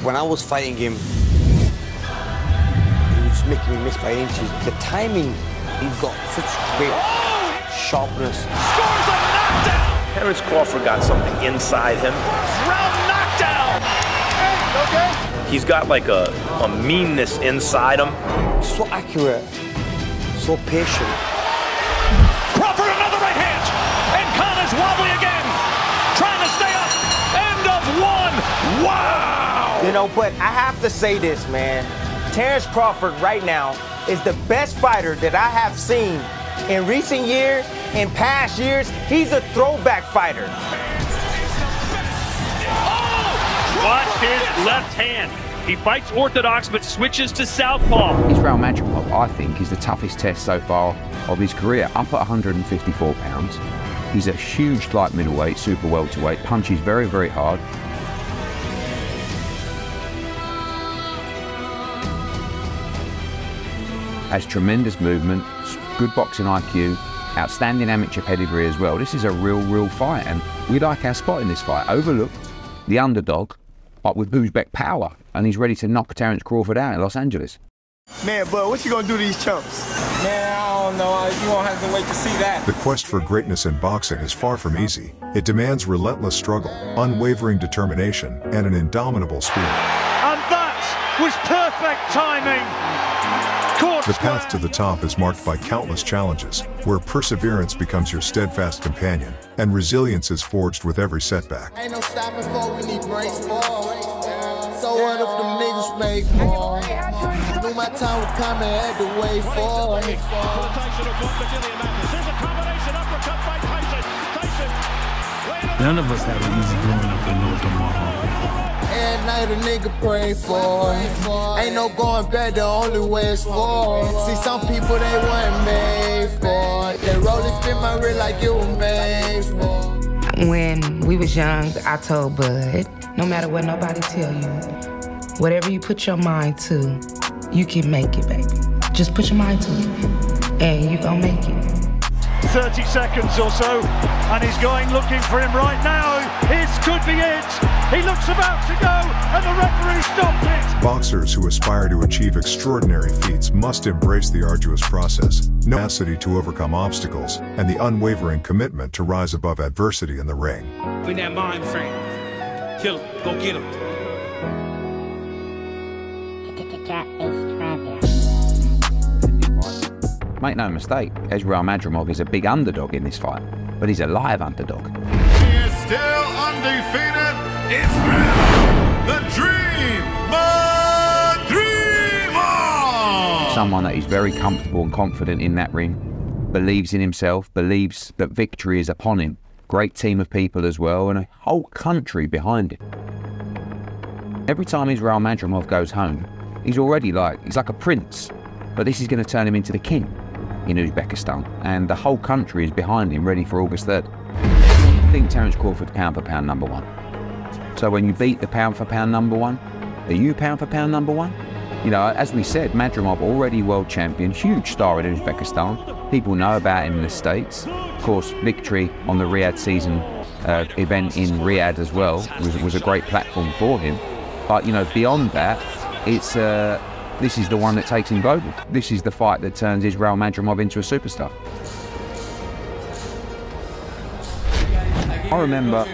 When I was fighting him, he was making me miss by inches. The timing, he's got such great sharpness. Scores a knockdown! Terence Crawford got something inside him. Round knockdown! Okay. He's got like a meanness inside him. So accurate, so patient. Crawford, another right hand! And Connor's wobbly again! Trying to stay up! End of one! Wow! You know, but I have to say this, man. Terence Crawford right now is the best fighter that I have seen in recent years, in past years. He's a throwback fighter. Watch his left hand. He fights orthodox but switches to southpaw. Israil Madrimov, I think, is the toughest test so far of his career. Up at 154 pounds. He's a huge light middleweight, super welterweight, punches very, very hard. Has tremendous movement, good boxing IQ, outstanding amateur pedigree as well. This is a real fight, and we like our spot in this fight. Overlooked, the underdog, but with Uzbek power, and he's ready to knock Terence Crawford out in Los Angeles. Man, bud, what you gonna do to these chumps? Man, I don't know. You won't have to wait to see that. The quest for greatness in boxing is far from easy. It demands relentless struggle, unwavering determination, and an indomitable spirit. And that was perfect timing! The path to the top is marked by countless challenges, where perseverance becomes your steadfast companion, and resilience is forged with every setback. Ain't no stopping for we need breaks for. So what if them niggas make more? Knew my time was coming, had to wait for. None of us had it easy growing up in North Omaha. At night a nigga pray for. Ain't no going back, the only way is for. See some people they weren't made for. They rolling fit my real like it was made for. When we was young, I told Bud, no matter what nobody tell you, whatever you put your mind to, you can make it, baby. Just put your mind to it, and you gonna make it. 30 seconds or so, and he's going looking for him right now. This could be it. He looks about to go, and the referee stopped it. Boxers who aspire to achieve extraordinary feats must embrace the arduous process, tenacity to overcome obstacles, and the unwavering commitment to rise above adversity in the ring. In that mind frame, kill him, go get him. Make no mistake, Israil Madrimov is a big underdog in this fight, but he's a live underdog. He is still undefeated. Israil, the Dream Madrimov! Someone that is very comfortable and confident in that ring, believes in himself, believes that victory is upon him. Great team of people as well, and a whole country behind him. Every time Israil Madrimov goes home, he's like a prince, but this is going to turn him into the king in Uzbekistan, and the whole country is behind him, ready for August 3rd. I think Terence Crawford pound for pound number one. So when you beat the pound for pound number one, are you pound for pound number one? You know, as we said, Madrimov already world champion, huge star in Uzbekistan. People know about him in the States. Of course, victory on the Riyadh season event in Riyadh as well was a great platform for him. But you know, beyond that, it's this is the one that takes him global. This is the fight that turns Israil Madrimov into a superstar. I remember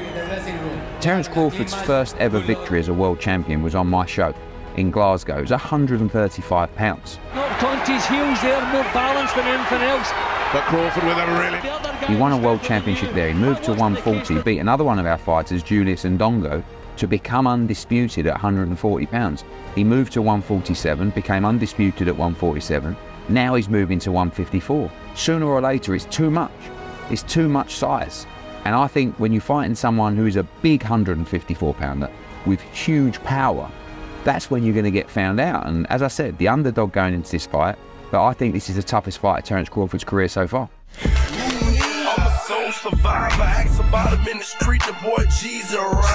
Terence Crawford's first ever victory as a world champion was on my show in Glasgow. It was 135 pounds. Knocked onto his heels there, more balanced than anything else. But Crawford with a really... He won a world championship there. He moved to 140, beat another one of our fighters, Julius Ndongo, to become undisputed at 140 pounds. He moved to 147, became undisputed at 147. Now he's moving to 154. Sooner or later, it's too much. It's too much size. And I think when you're fighting someone who is a big 154 pounder with huge power, that's when you're going to get found out. And as I said, the underdog going into this fight, but I think this is the toughest fight of Terence Crawford's career so far.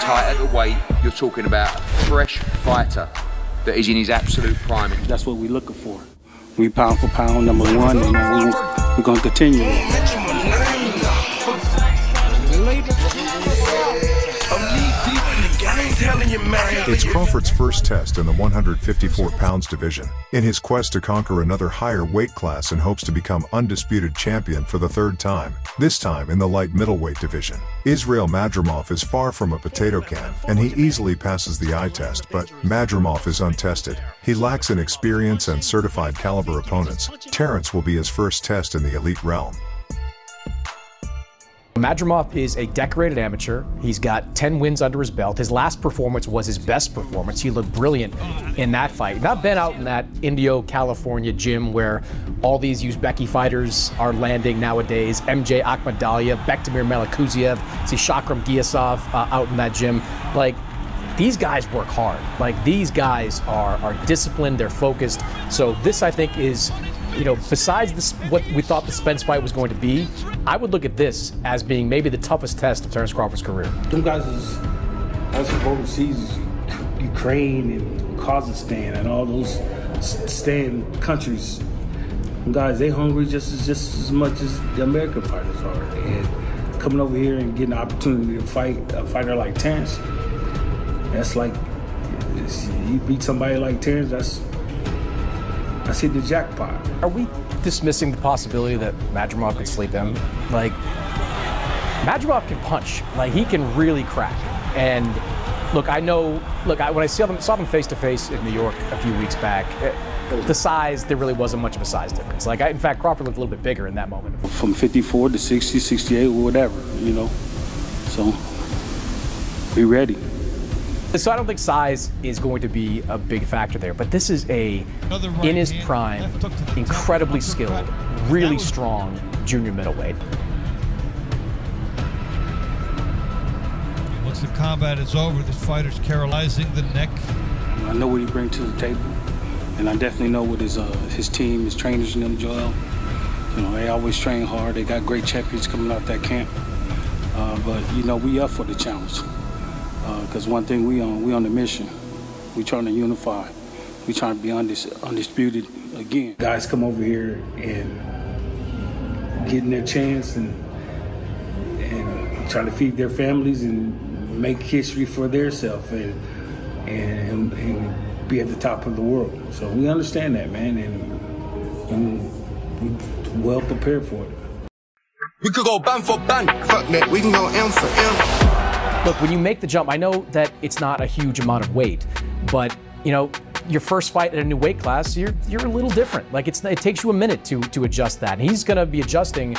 Tight at the weight, you're talking about a fresh fighter that is in his absolute prime. That's what we're looking for. We pound for pound number one, and we're going to continue. Telling you, man, It's Crawford's first test in the 154 pounds division, in his quest to conquer another higher weight class and hopes to become undisputed champion for the third time, this time in the light middleweight division. Israil Madrimov is far from a potato can, and he easily passes the eye test, but Madrimov is untested. He lacks in experience and certified caliber opponents. Terence will be his first test in the elite realm. Madrimov is a decorated amateur. He's got 10 wins under his belt. His last performance was his best performance. He looked brilliant in that fight. Not been out in that Indio, California gym where all these Uzbeki fighters are landing nowadays. MJ Akhmadaliev, Bektemir Melikuziev, see Shakram Giasov out in that gym. Like, these guys work hard. Like, these guys are disciplined, they're focused. So this, I think, is, you know, besides this, what we thought the Spence fight was going to be, I would look at this as being maybe the toughest test of Terence Crawford's career. Them guys is from overseas, Ukraine and Kazakhstan and all those stand countries. Them guys, they hungry just as much as the American fighters are. And coming over here and getting the opportunity to fight a fighter like Terence, that's like, you beat somebody like Terence, that's hit the jackpot. Are we dismissing the possibility that Madrimov could sleep him? Like, Madrimov can punch. Like, he can really crack. And look, I know, when I saw them face to face in New York a few weeks back, the size, there really wasn't much of a size difference. Like, in fact, Crawford looked a little bit bigger in that moment. From 54 to 60, 68, whatever, you know. So, be ready. So I don't think size is going to be a big factor there, but this is in his prime, incredibly skilled, really strong junior middleweight. Once the combat is over, this fighter's paralyzing the neck. I know what he brings to the table, and I definitely know what his team, his trainers, and them, Joel. You know, they always train hard. They got great champions coming out that camp. But you know, we up for the challenge. Because one thing, we on the mission. We trying to unify. We trying to be undisputed again. Guys come over here and getting their chance and trying to feed their families and make history for themselves and be at the top of the world. So we understand that, man, and we're well prepared for it. We could go band for band. Fuck that. We can go M for M. Look, when you make the jump, I know that it's not a huge amount of weight, but, you know, your first fight at a new weight class, you're a little different. Like, it takes you a minute to adjust that. And he's going to be adjusting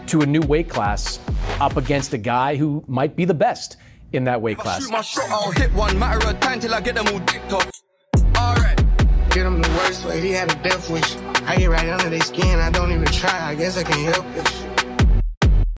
to a new weight class up against a guy who might be the best in that weight class. Shoot my shot, I'll hit one matter of time till I get them all dicked off. Alright. Get him the worst way. He had a death wish. I get right under their skin. I don't even try. I guess I can help it.